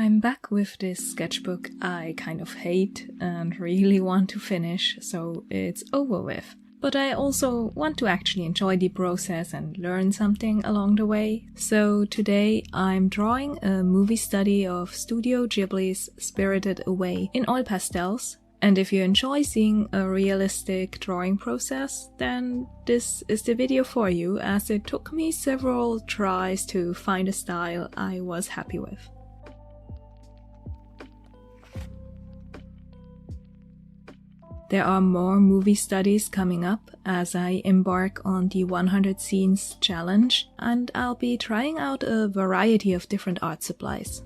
I'm back with this sketchbook I kind of hate and really want to finish, so it's over with. But I also want to actually enjoy the process and learn something along the way. So today I'm drawing a movie study of Studio Ghibli's Spirited Away in oil pastels. And if you enjoy seeing a realistic drawing process, then this is the video for you, as it took me several tries to find a style I was happy with. There are more movie studies coming up as I embark on the 100 Scenes challenge, and I'll be trying out a variety of different art supplies.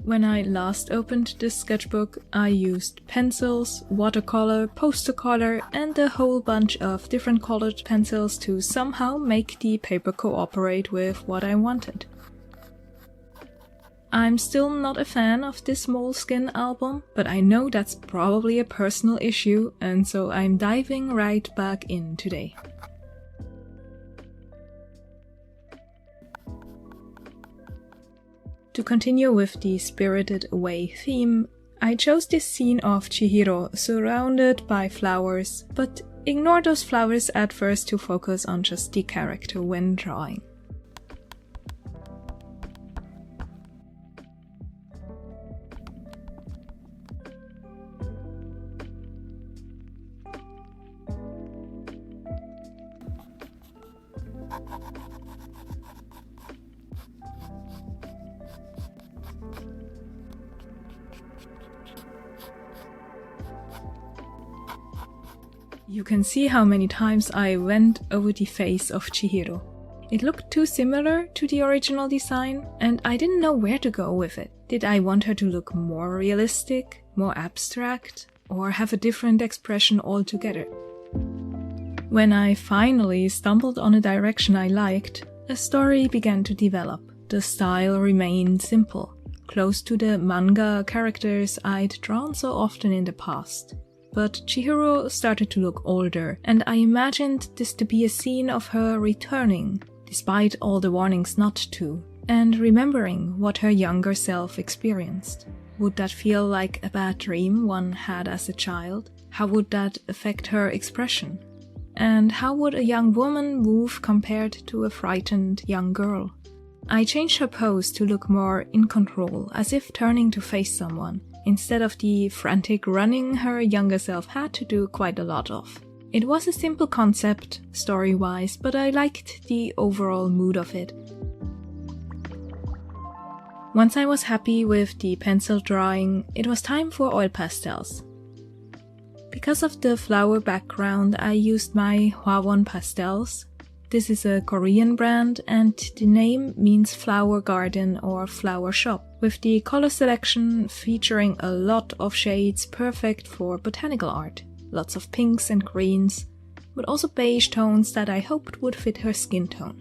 When I last opened this sketchbook, I used pencils, watercolor, poster color, and a whole bunch of different colored pencils to somehow make the paper cooperate with what I wanted. I'm still not a fan of this moleskine album, but I know that's probably a personal issue, and so I'm diving right back in today. To continue with the Spirited Away theme, I chose this scene of Chihiro surrounded by flowers, but ignore those flowers at first to focus on just the character when drawing. You can see how many times I went over the face of Chihiro. It looked too similar to the original design, and I didn't know where to go with it. Did I want her to look more realistic, more abstract, or have a different expression altogether? When I finally stumbled on a direction I liked, a story began to develop. The style remained simple, close to the manga characters I'd drawn so often in the past. But Chihiro started to look older, and I imagined this to be a scene of her returning, despite all the warnings not to, and remembering what her younger self experienced. Would that feel like a bad dream one had as a child? How would that affect her expression? And how would a young woman move compared to a frightened young girl? I changed her pose to look more in control, as if turning to face someone, instead of the frantic running her younger self had to do quite a lot of. It was a simple concept, story-wise, but I liked the overall mood of it. Once I was happy with the pencil drawing, it was time for oil pastels. Because of the flower background, I used my Hwawon pastels. This is a Korean brand, and the name means flower garden or flower shop, with the color selection featuring a lot of shades perfect for botanical art. Lots of pinks and greens, but also beige tones that I hoped would fit her skin tone.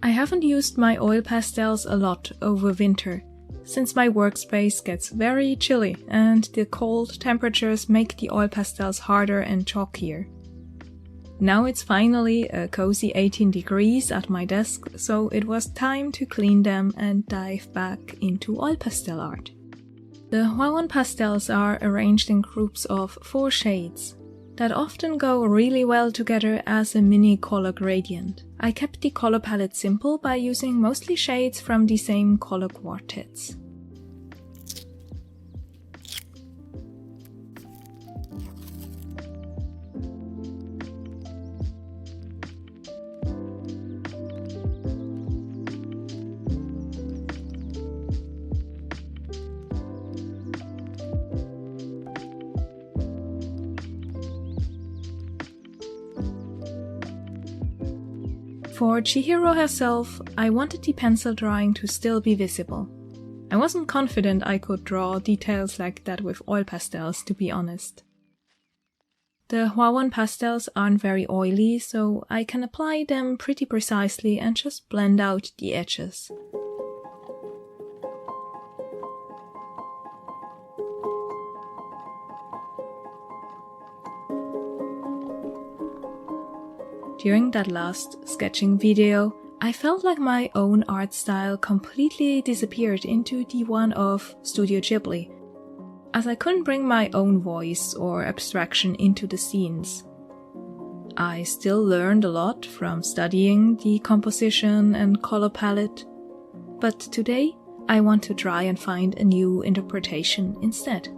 I haven't used my oil pastels a lot over winter, since my workspace gets very chilly and the cold temperatures make the oil pastels harder and chalkier. Now it's finally a cozy 18 degrees at my desk, so it was time to clean them and dive back into oil pastel art. The Hwawon pastels are arranged in groups of 4 shades that often go really well together as a mini color gradient. I kept the color palette simple by using mostly shades from the same color quartets. For Chihiro herself, I wanted the pencil drawing to still be visible. I wasn't confident I could draw details like that with oil pastels, to be honest. The Hwawon pastels aren't very oily, so I can apply them pretty precisely and just blend out the edges. During that last sketching video, I felt like my own art style completely disappeared into the one of Studio Ghibli, as I couldn't bring my own voice or abstraction into the scenes. I still learned a lot from studying the composition and color palette, but today I want to try and find a new interpretation instead.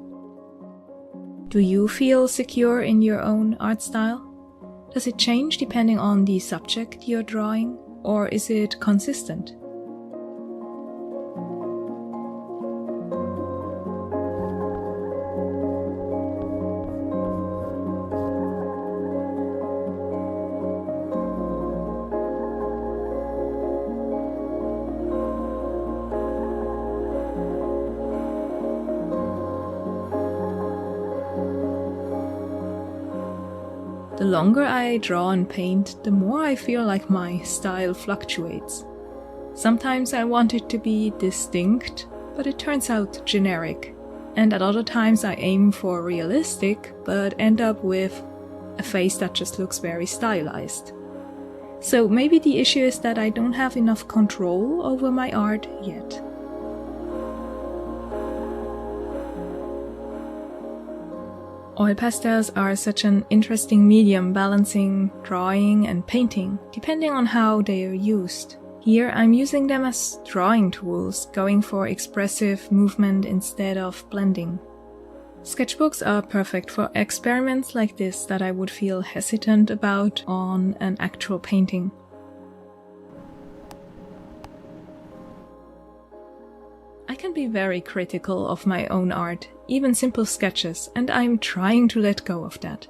Do you feel secure in your own art style? Does it change depending on the subject you're drawing, or is it consistent? The longer I draw and paint, the more I feel like my style fluctuates. Sometimes I want it to be distinct, but it turns out generic. And at other times I aim for realistic, but end up with a face that just looks very stylized. So maybe the issue is that I don't have enough control over my art yet. Oil pastels are such an interesting medium balancing drawing and painting, depending on how they are used. Here I'm using them as drawing tools, going for expressive movement instead of blending. Sketchbooks are perfect for experiments like this that I would feel hesitant about on an actual painting. I can be very critical of my own art, even simple sketches, and I'm trying to let go of that.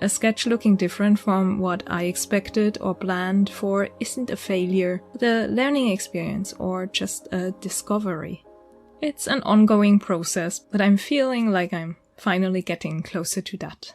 A sketch looking different from what I expected or planned for isn't a failure, but a learning experience or just a discovery. It's an ongoing process, but I'm feeling like I'm finally getting closer to that.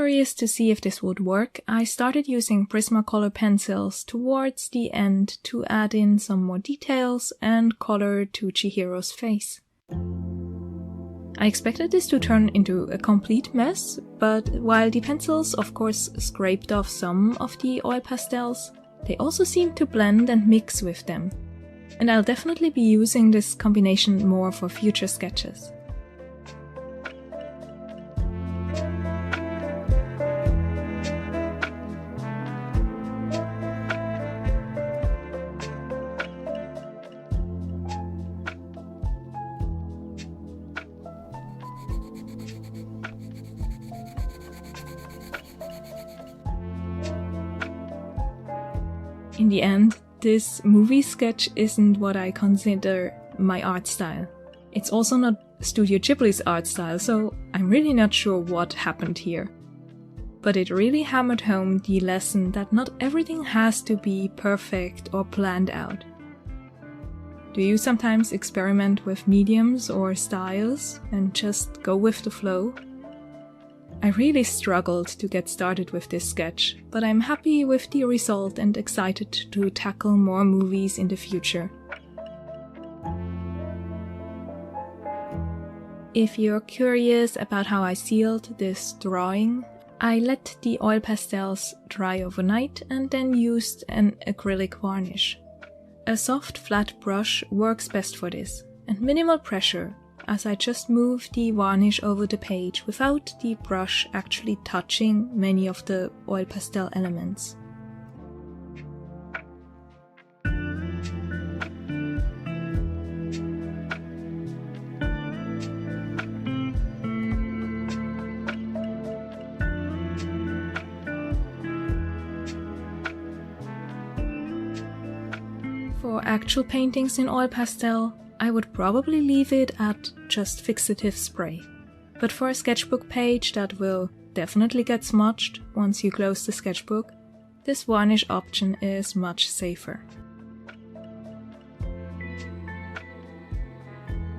curious to see if this would work, I started using Prismacolor pencils towards the end to add in some more details and color to Chihiro's face. I expected this to turn into a complete mess, but while the pencils of course scraped off some of the oil pastels, they also seemed to blend and mix with them. And I'll definitely be using this combination more for future sketches. In the end, this movie sketch isn't what I consider my art style. It's also not Studio Ghibli's art style, so I'm really not sure what happened here. But it really hammered home the lesson that not everything has to be perfect or planned out. Do you sometimes experiment with mediums or styles and just go with the flow? I really struggled to get started with this sketch, but I'm happy with the result and excited to tackle more movies in the future. If you're curious about how I sealed this drawing, I let the oil pastels dry overnight and then used an acrylic varnish. A soft flat brush works best for this, and minimal pressure, as I just move the varnish over the page without the brush actually touching many of the oil pastel elements. For actual paintings in oil pastel, I would probably leave it at just fixative spray. But for a sketchbook page that will definitely get smudged once you close the sketchbook, this varnish option is much safer.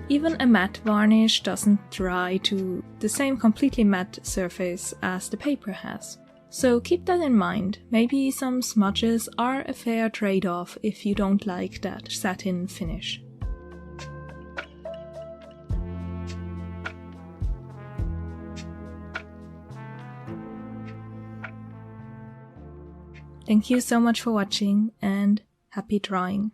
Even a matte varnish doesn't dry to the same completely matte surface as the paper has. So keep that in mind. Maybe some smudges are a fair trade-off if you don't like that satin finish. Thank you so much for watching and happy drawing!